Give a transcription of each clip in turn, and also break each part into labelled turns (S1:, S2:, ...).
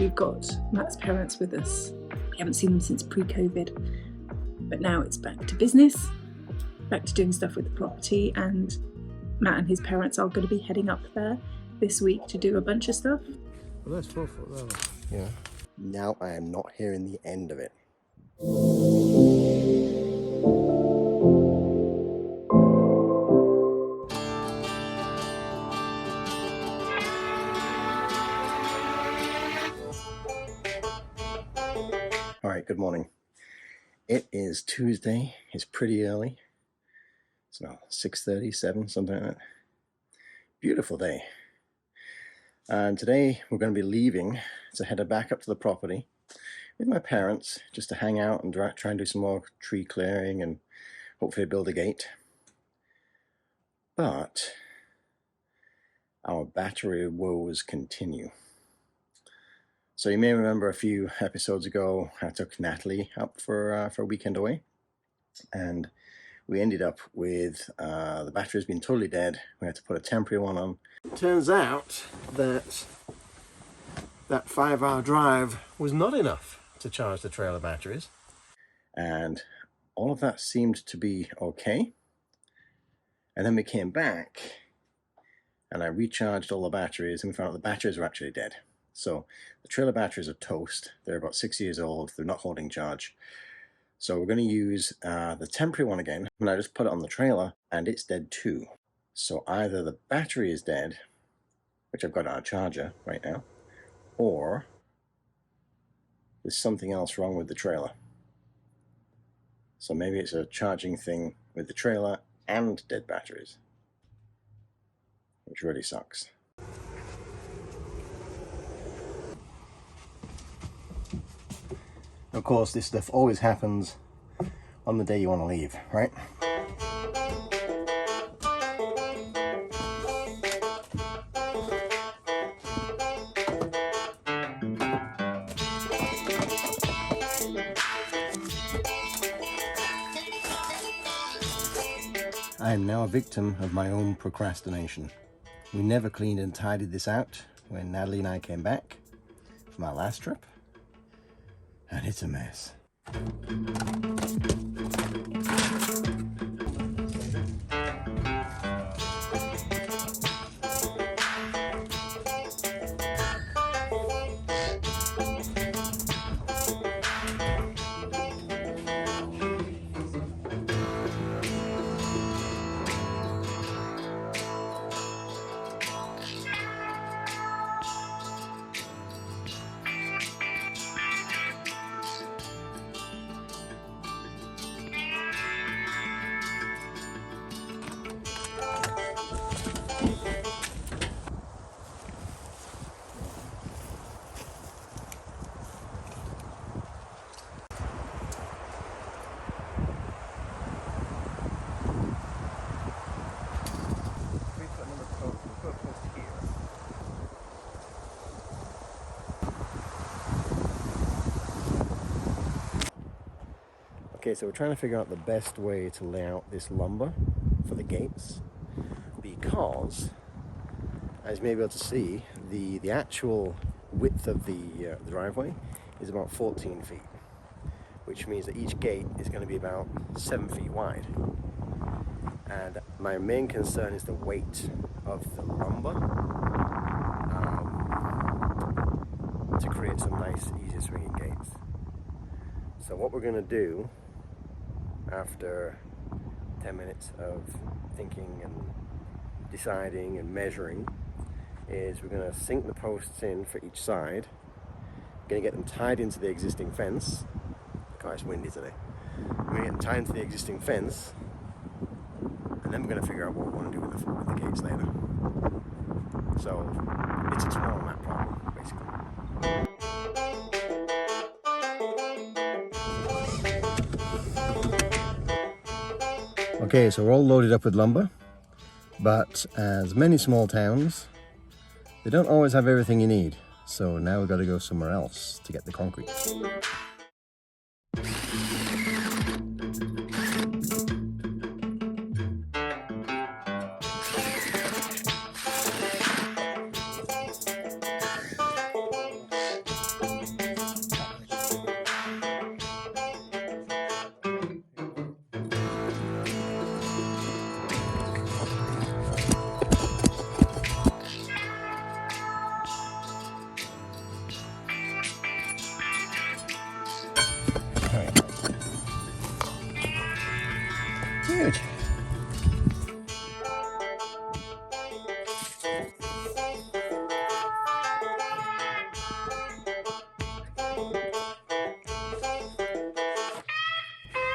S1: we've got Matt's parents with us. We haven't seen them since pre-COVID, but now it's back to business, back to doing stuff with the property, and Matt and his parents are going to be heading up there this week to do a bunch of stuff.
S2: Well, that's 4 foot level.
S3: Yeah. Now I am not hearing the end of it. All right, good morning. It is Tuesday. It's pretty early. It's now 6:30, 7, something like that. Beautiful day. And today we're going to be leaving to head back up to the property with my parents just to hang out and try and do some more tree clearing and hopefully build a gate. But our battery woes continue. So you may remember a few episodes ago I took Natalie up for a weekend away, and we ended up with the battery's been totally dead. We had to put a temporary one on.
S2: Turns out that 5-hour drive was not enough to charge the trailer batteries.
S3: And all of that seemed to be okay. And then we came back and I recharged all the batteries and we found out the batteries were actually dead. So the trailer batteries are toast. They're about 6 years old. They're not holding charge. So we're going to use the temporary one again. And I just put it on the trailer and it's dead too. So either the battery is dead, which I've got on a charger right now, or there's something else wrong with the trailer. So maybe it's a charging thing with the trailer and dead batteries, which really sucks. Of course, this stuff always happens on the day you want to leave, right? I am now a victim of my own procrastination. We never cleaned and tidied this out when Natalie and I came back from our last trip, and it's a mess. Okay, so we're trying to figure out the best way to lay out this lumber for the gates, because as you may be able to see, the actual width of the driveway is about 14 feet, which means that each gate is going to be about 7 feet wide. And my main concern is the weight of the lumber to create some nice, easy swinging gates. So what we're going to do after 10 minutes of thinking and deciding and measuring is we're going to sink the posts in for each side. We're going to get them tied into the existing fence. God, it's windy today. We're going to get them tied into the existing fence, and then we're going to figure out what we want to do with the gates later. So it's a small map problem, basically. Okay, so we're all loaded up with lumber, but as many small towns, they don't always have everything you need. So now we've got to go somewhere else to get the concrete.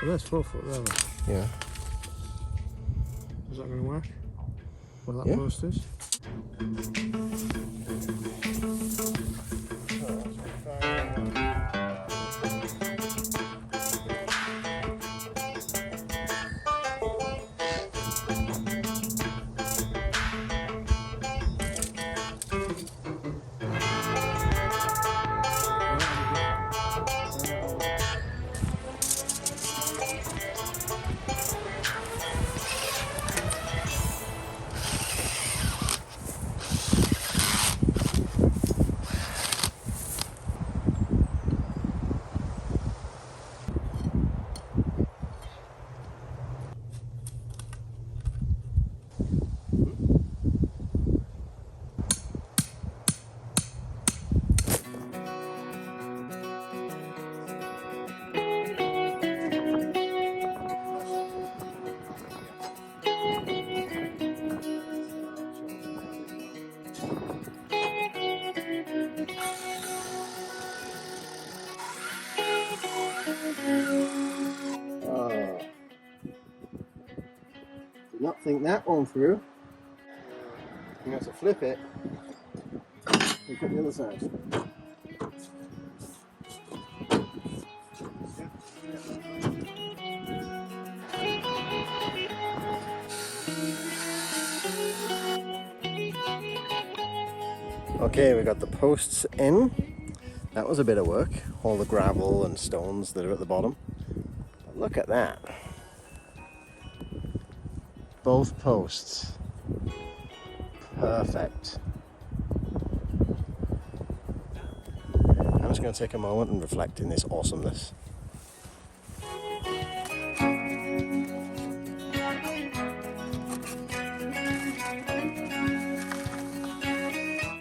S4: Well, that's 4 foot there. Then.
S3: Yeah.
S4: Is that going to work? Where that
S3: Yeah.
S4: post is?
S3: Oh. Did not think that one through. You have to flip it. Look at the other side. Okay, we got the posts in. That was a bit of work. All the gravel and stones that are at the bottom. But look at that. Both posts. Perfect. I'm just going to take a moment and reflect in this awesomeness.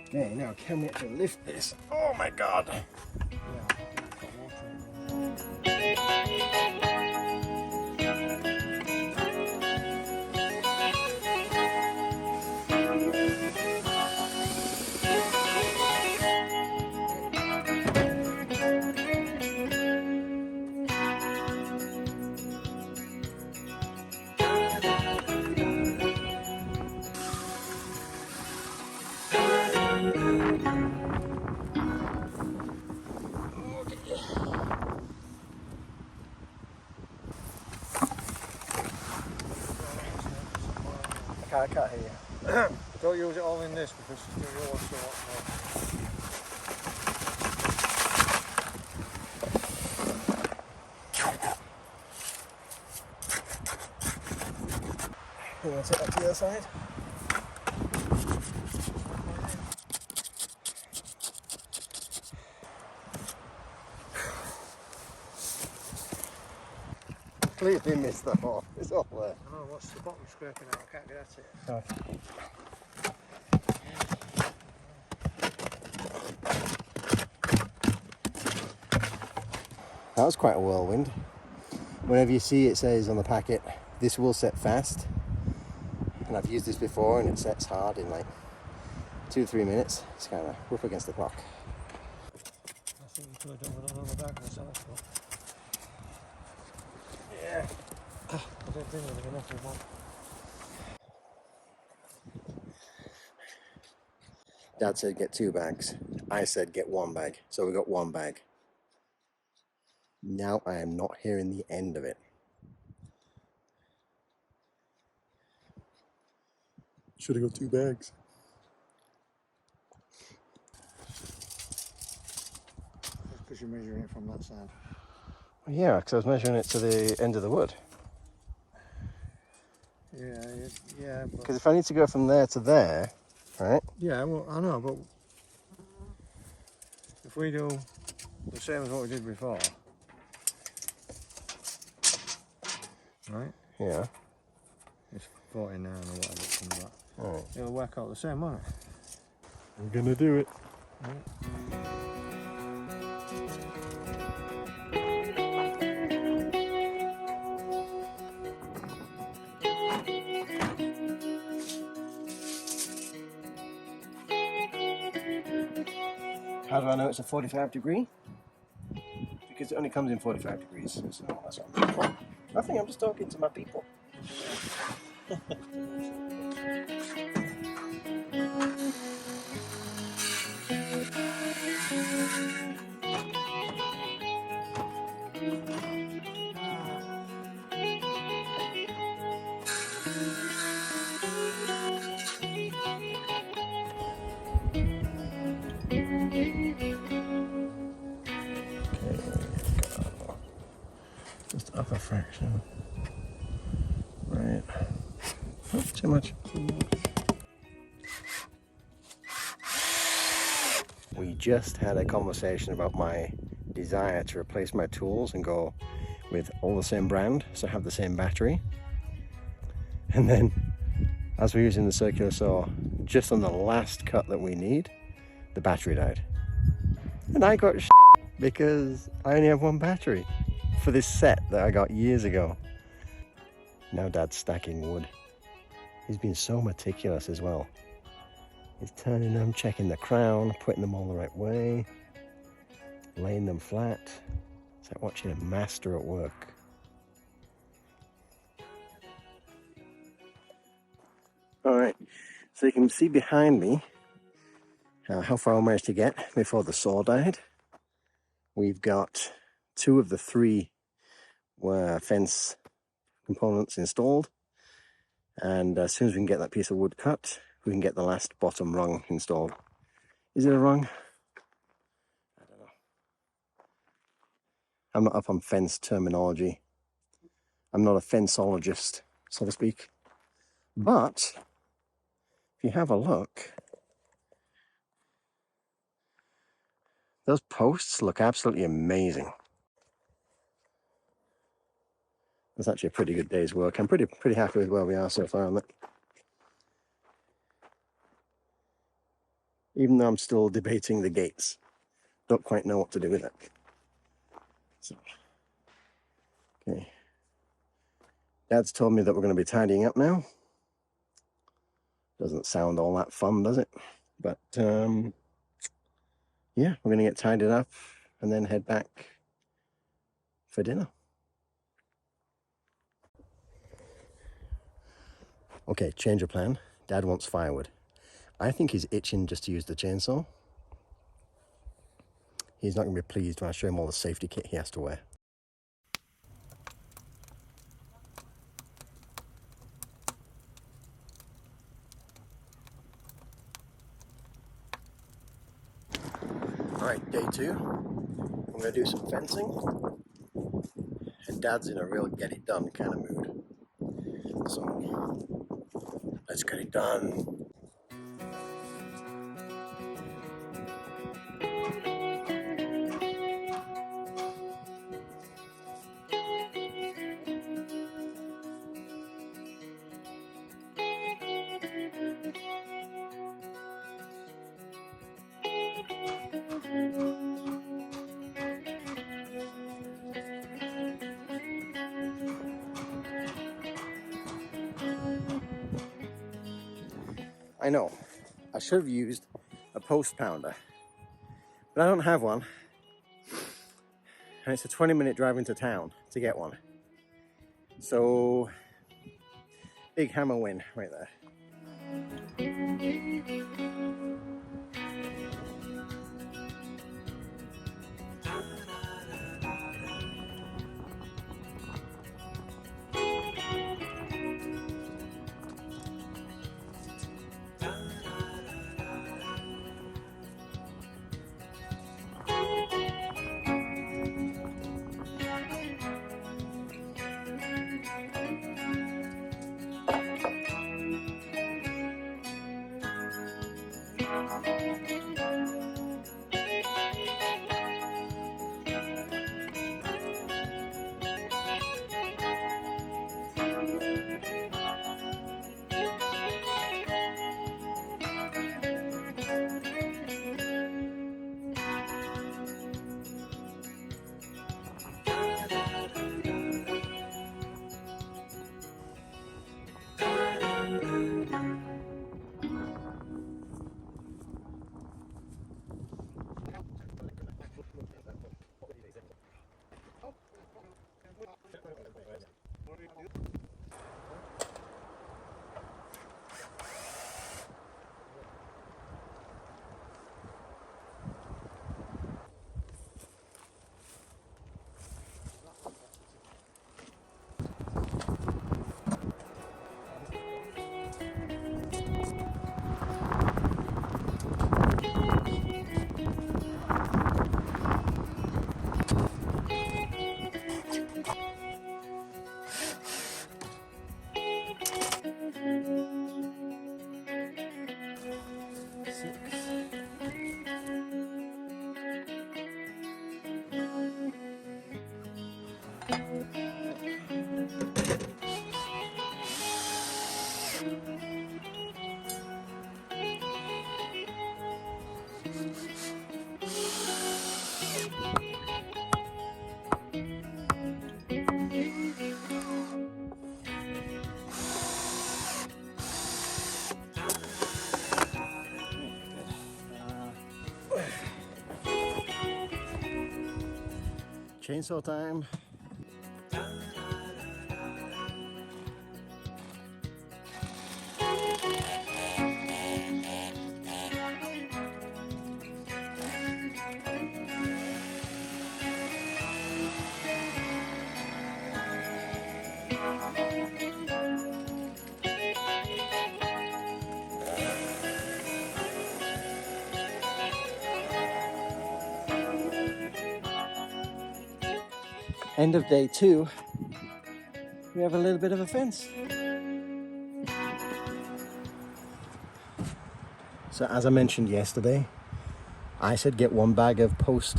S3: Okay, now can we actually lift this? Oh my god! I can't hear you.
S4: Don't use it all in this because you don't want to watch
S3: You want to take that to the other side? Completely missed the hole. It's all there.
S4: I know, what's the bottom scraping out? I can't get at it.
S3: Okay. That was quite a whirlwind. Whenever you see it says on the packet, this will set fast. And I've used this before and it sets hard in like 2 to 3 minutes. It's kind of rough against the clock.
S4: I think you could have done with another bag myself, but
S3: Yeah.
S4: I don't think there's enough of one.
S3: Dad said get 2 bags. I said get 1 bag. So we got 1 bag. Now I am not hearing the end of it. Should have got 2 bags.
S4: Because you're measuring it from that side.
S3: Yeah, because I was measuring it to the end of the wood.
S4: Yeah, but...
S3: Because if I need to go from there to there, right?
S4: Yeah, well, I know, but if we do the same as what we did before, right?
S3: Yeah.
S4: It's 49 or whatever it comes back.
S3: Alright.
S4: It'll work out the same, won't it?
S3: I'm gonna do it.
S4: Right.
S3: How do I know it's a 45 degree? Because it only comes in 45 degrees. So that's what I'm looking for. Nothing, I'm just talking to my people. Just up a fraction. Right. Oh, too much. We just had a conversation about my desire to replace my tools and go with all the same brand, so have the same battery. And then, as we're using the circular saw, just on the last cut that we need, the battery died. And I got because I only have one battery for this set that I got years ago. Now Dad's stacking wood. He's been so meticulous as well. He's turning them, checking the crown, putting them all the right way, laying them flat. It's like watching a master at work. All right, so you can see behind me how far I managed to get before the saw died. We've got 2 of the 3 fence components installed, and as soon as we can get that piece of wood cut, we can get the last bottom rung installed. Is it a rung? I don't know. I'm not up on fence terminology. I'm not a fenceologist, so to speak. But if you have a look, those posts look absolutely amazing. It's actually a pretty good day's work. I'm pretty happy with where we are so far on that. Even though I'm still debating the gates. Don't quite know what to do with it. So, okay. Dad's told me that we're going to be tidying up now. Doesn't sound all that fun, does it? But, yeah, we're going to get tidied up and then head back for dinner. Okay, change of plan. Dad wants firewood. I think he's itching just to use the chainsaw. He's not going to be pleased when I show him all the safety kit he has to wear. Alright, day 2. I'm going to do some fencing. And Dad's in a real get it done kind of mood. So, let's get it done. I know, I should have used a post pounder, but I don't have one, and it's a 20-minute drive into town to get one. So, big hammer win right there. Chainsaw time. End of day 2, we have a little bit of a fence. So as I mentioned yesterday, I said get 1 bag of post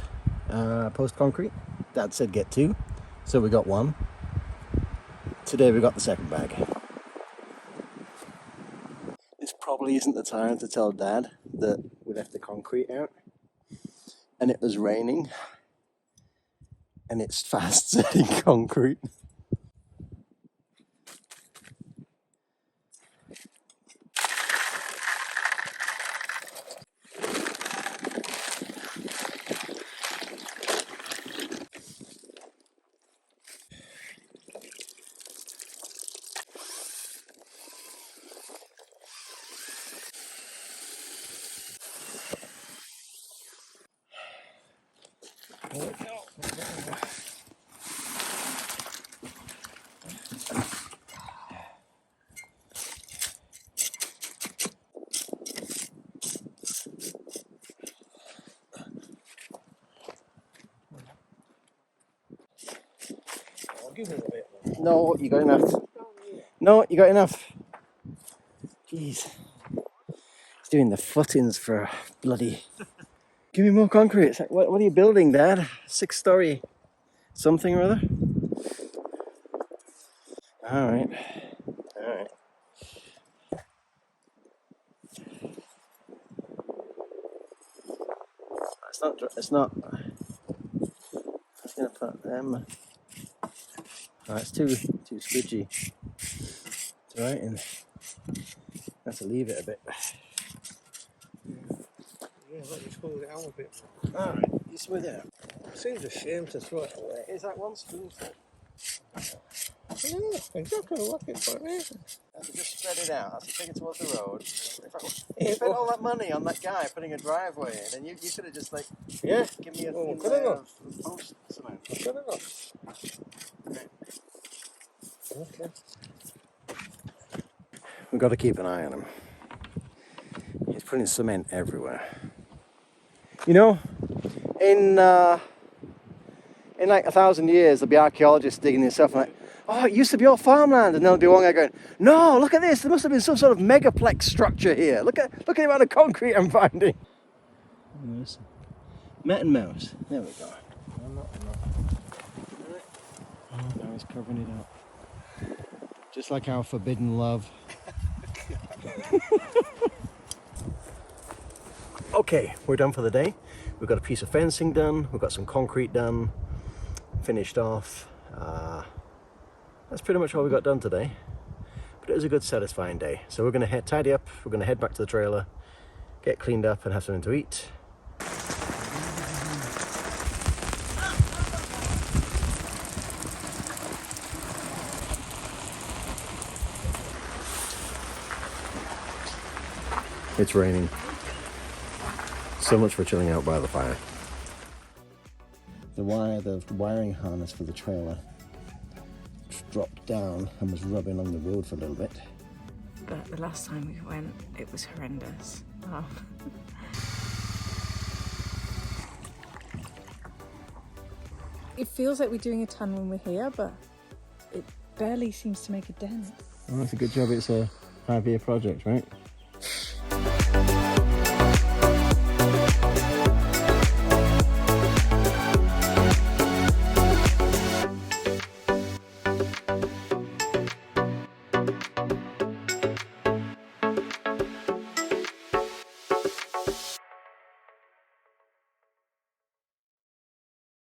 S3: concrete. Dad said get 2, so we got 1. Today we got the 2nd bag. This probably isn't the time to tell Dad that we left the concrete out and it was raining. And it's fast setting concrete. No, you got enough. No, you got enough. Jeez. He's doing the footings for bloody... Give me more concrete. It's like, what are you building, Dad? 6-story something or other? Alright. Alright. It's not... I'm gonna put them... Oh, it's too squidgy. It's alright, and I have to leave it a bit.
S4: Yeah, let you smooth it out a bit.
S3: Alright, you smooth it out.
S4: Seems a shame to throw it away.
S3: Is that one spoonful?
S4: Yeah, exactly what it's for me.
S3: I have to just spread it out. I have to take it towards the road. You spent all that money on that guy putting a driveway in, and you could have just, like,
S4: Yeah.
S3: give me a
S4: Oh,
S3: thin
S4: could
S3: layer
S4: have
S3: of post cement.
S4: Good enough. Okay.
S3: We've got to keep an eye on him. He's putting cement everywhere. You know, in like 1,000 years, there'll be archaeologists digging this stuff and like, oh, it used to be all farmland, and there'll be one guy going, no, look at this, there must have been some sort of megaplex structure here. Look at the amount of concrete I'm finding. Met and mouse. There we go. Oh, now he's covering it up. Just like our forbidden love. Okay, we're done for the day. We've got a piece of fencing done, we've got some concrete done, finished off. That's pretty much all we got done today. But it was a good, satisfying day. So we're going to tidy up, we're going to head back to the trailer, get cleaned up and have something to eat. It's raining. So much for chilling out by the fire. The wiring harness for the trailer dropped down and was rubbing along the road for a little bit.
S1: But the last time we went, it was horrendous. Oh. It feels like we're doing a ton when we're here, but it barely seems to make a dent.
S3: Well, that's a good job. It's a 5-year project, right?